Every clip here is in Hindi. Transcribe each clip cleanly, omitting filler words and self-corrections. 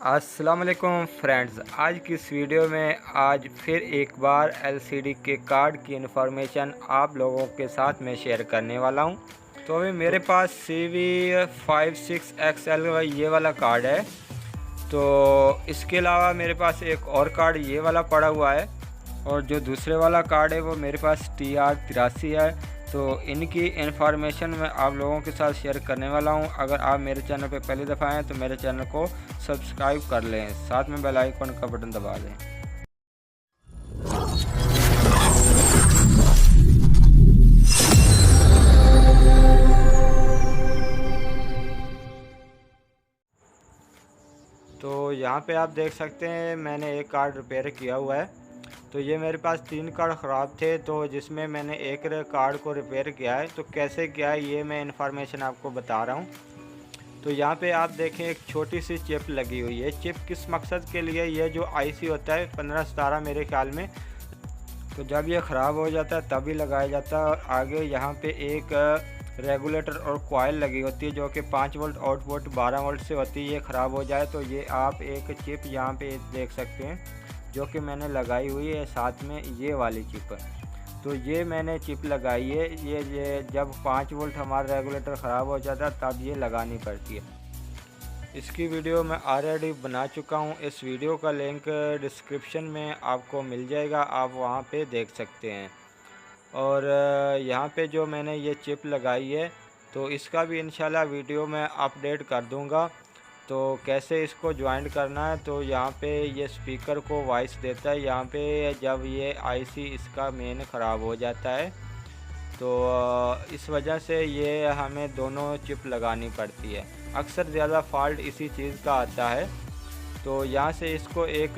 अस्सलाम वालेकुम फ्रेंड्स, आज की इस वीडियो में आज फिर एक बार एलसीडी के कार्ड की इन्फॉर्मेशन आप लोगों के साथ मैं शेयर करने वाला हूं। तो अभी मेरे पास CV56XL ये वाला कार्ड है। तो इसके अलावा मेरे पास एक और कार्ड ये वाला पड़ा हुआ है और जो दूसरे वाला कार्ड है वो मेरे पास TR83 है। तो इनकी इन्फॉर्मेशन मैं आप लोगों के साथ शेयर करने वाला हूं। अगर आप मेरे चैनल पे पहली दफ़ा आएँ तो मेरे चैनल को सब्सक्राइब कर लें, साथ में बेल आइकन का बटन दबा दें। तो यहाँ पे आप देख सकते हैं मैंने एक कार्ड रिपेयर किया हुआ है। तो ये मेरे पास 3 कार्ड ख़राब थे, तो जिसमें मैंने एक कार्ड को रिपेयर किया है। तो कैसे किया है ये मैं इन्फॉर्मेशन आपको बता रहा हूँ। तो यहाँ पे आप देखें एक छोटी सी चिप लगी हुई है। चिप किस मकसद के लिए, ये जो आईसी होता है 15-17 मेरे ख्याल में, तो जब ये ख़राब हो जाता है तभी लगाया जाता है। और आगे यहाँ पे एक रेगुलेटर और कॉइल लगी होती है जो कि 5 वोल्ट आउटपुट 12 वोल्ट से होती है। ये ख़राब हो जाए तो ये आप एक चिप यहाँ पे देख सकते हैं जो कि मैंने लगाई हुई है, साथ में ये वाली चिप। तो ये मैंने चिप लगाई है। ये जब 5 वोल्ट हमारा रेगुलेटर ख़राब हो जाता है तब ये लगानी पड़ती है। इसकी वीडियो मैं ऑलरेडी बना चुका हूँ। इस वीडियो का लिंक डिस्क्रिप्शन में आपको मिल जाएगा, आप वहाँ पे देख सकते हैं। और यहाँ पे जो मैंने ये चिप लगाई है तो इसका भी इंशाल्लाह वीडियो मैं अपडेट कर दूँगा। तो कैसे इसको ज्वाइन करना है, तो यहाँ पे ये स्पीकर को वॉइस देता है। यहाँ पे जब ये आईसी इसका मेन ख़राब हो जाता है तो इस वजह से ये हमें दोनों चिप लगानी पड़ती है। अक्सर ज़्यादा फॉल्ट इसी चीज़ का आता है। तो यहाँ से इसको एक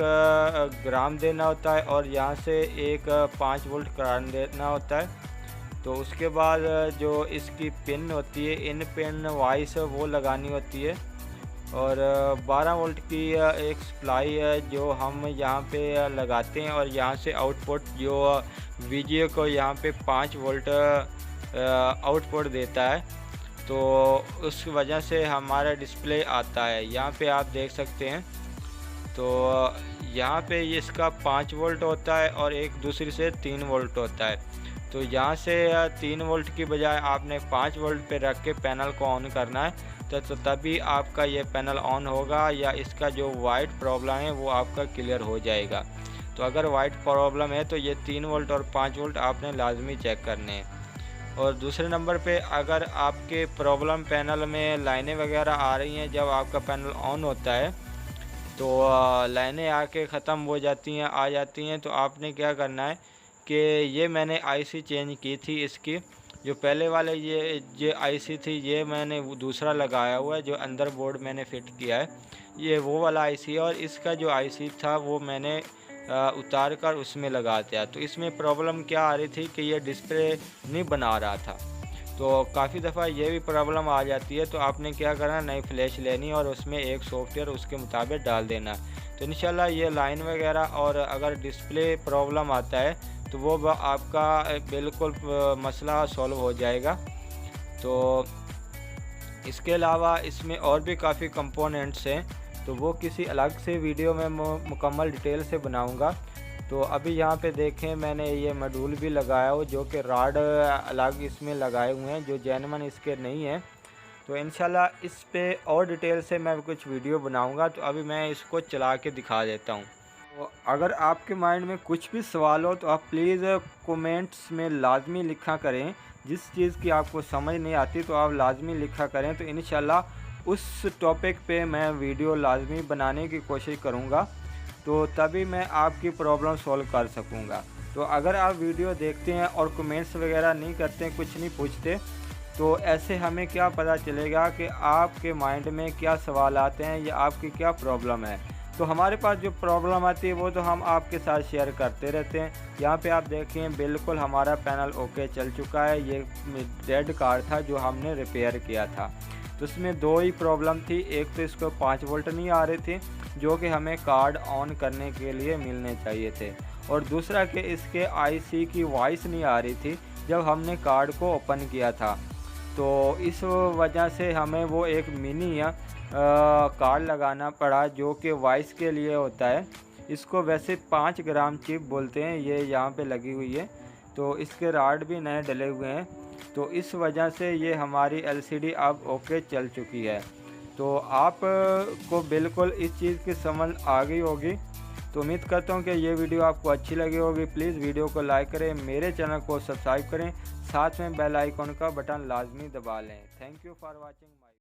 ग्राम देना होता है और यहाँ से एक 5 वोल्ट करंट देना होता है। तो उसके बाद जो इसकी पिन होती है, इन पिन वाइस वो लगानी होती है। और 12 वोल्ट की एक सप्लाई है जो हम यहाँ पे लगाते हैं। और यहाँ से आउटपुट जो वीजीए को यहाँ पे 5 वोल्ट आउटपुट देता है। तो उस वजह से हमारा डिस्प्ले आता है, यहाँ पे आप देख सकते हैं। तो यहाँ पे ये इसका 5 वोल्ट होता है और एक दूसरी से 3 वोल्ट होता है। तो यहाँ से 3 वोल्ट की बजाय आपने 5 वोल्ट पे रख के पैनल को ऑन करना है। तो तभी आपका ये पैनल ऑन होगा या इसका जो वाइट प्रॉब्लम है वो आपका क्लियर हो जाएगा। तो अगर वाइट प्रॉब्लम है तो ये 3 वोल्ट और 5 वोल्ट आपने लाजमी चेक करने हैं। और दूसरे नंबर पे अगर आपके प्रॉब्लम पैनल में लाइनें वगैरह आ रही हैं, जब आपका पैनल ऑन होता है तो लाइनें आके ख़त्म हो जाती हैं, आ जाती हैं। तो आपने क्या करना है कि ये मैंने आईसी चेंज की थी। इसकी जो पहले वाले ये आईसी थी ये मैंने दूसरा लगाया हुआ है, जो अंदर बोर्ड मैंने फ़िट किया है ये वो वाला आईसी है। और इसका जो आईसी था वो मैंने उतार कर उसमें लगा दिया। तो इसमें प्रॉब्लम क्या आ रही थी कि ये डिस्प्ले नहीं बना रहा था। तो काफ़ी दफ़ा ये भी प्रॉब्लम आ जाती है। तो आपने क्या करना, नई फ्लैश लेनी और उसमें एक सॉफ्टवेयर उसके मुताबिक डाल देना। तो इंशाल्लाह ये लाइन वगैरह और अगर डिस्प्ले प्रॉब्लम आता है तो वो आपका बिल्कुल मसला सॉल्व हो जाएगा। तो इसके अलावा इसमें और भी काफ़ी कंपोनेंट्स हैं, तो वो किसी अलग से वीडियो में मुकम्मल डिटेल से बनाऊंगा। तो अभी यहाँ पे देखें मैंने ये मॉड्यूल भी लगाया हो जो कि रॉड अलग इसमें लगाए हुए हैं जो जेन्युइन इसके नहीं है। तो इंशाल्लाह इस पे और डिटेल से मैं कुछ वीडियो बनाऊंगा। तो अभी मैं इसको चला के दिखा देता हूँ। तो अगर आपके माइंड में कुछ भी सवाल हो तो आप प्लीज़ कमेंट्स में लाजमी लिखा करें। जिस चीज़ की आपको समझ नहीं आती तो आप लाजमी लिखा करें। तो इंशाल्लाह उस टॉपिक पे मैं वीडियो लाजमी बनाने की कोशिश करूँगा, तो तभी मैं आपकी प्रॉब्लम सॉल्व कर सकूँगा। तो अगर आप वीडियो देखते हैं और कमेंट्स वगैरह नहीं करते, कुछ नहीं पूछते, तो ऐसे हमें क्या पता चलेगा कि आपके माइंड में क्या सवाल आते हैं या आपकी क्या प्रॉब्लम है। तो हमारे पास जो प्रॉब्लम आती है वो तो हम आपके साथ शेयर करते रहते हैं। यहाँ पे आप देखें बिल्कुल हमारा पैनल ओके चल चुका है। ये डेड कार्ड था जो हमने रिपेयर किया था। तो इसमें 2 ही प्रॉब्लम थी। एक तो इसको 5 वोल्ट नहीं आ रहे थे जो कि हमें कार्ड ऑन करने के लिए मिलने चाहिए थे, और दूसरा कि इसके आईसी की वॉइस नहीं आ रही थी जब हमने कार्ड को ओपन किया था। तो इस वजह से हमें वो एक मिनी कार्ड लगाना पड़ा जो कि वॉइस के लिए होता है। इसको वैसे 5 ग्राम चिप बोलते हैं, ये यहाँ पे लगी हुई है। तो इसके राड भी नए डले हुए हैं, तो इस वजह से ये हमारी एलसीडी अब ओके चल चुकी है। तो आप को बिल्कुल इस चीज़ की समझ आ गई होगी। तो उम्मीद करता हूँ कि ये वीडियो आपको अच्छी लगी होगी। प्लीज़ वीडियो को लाइक करें, मेरे चैनल को सब्सक्राइब करें, साथ में बेल आइकॉन का बटन लाजमी दबा लें। Thank you for watching.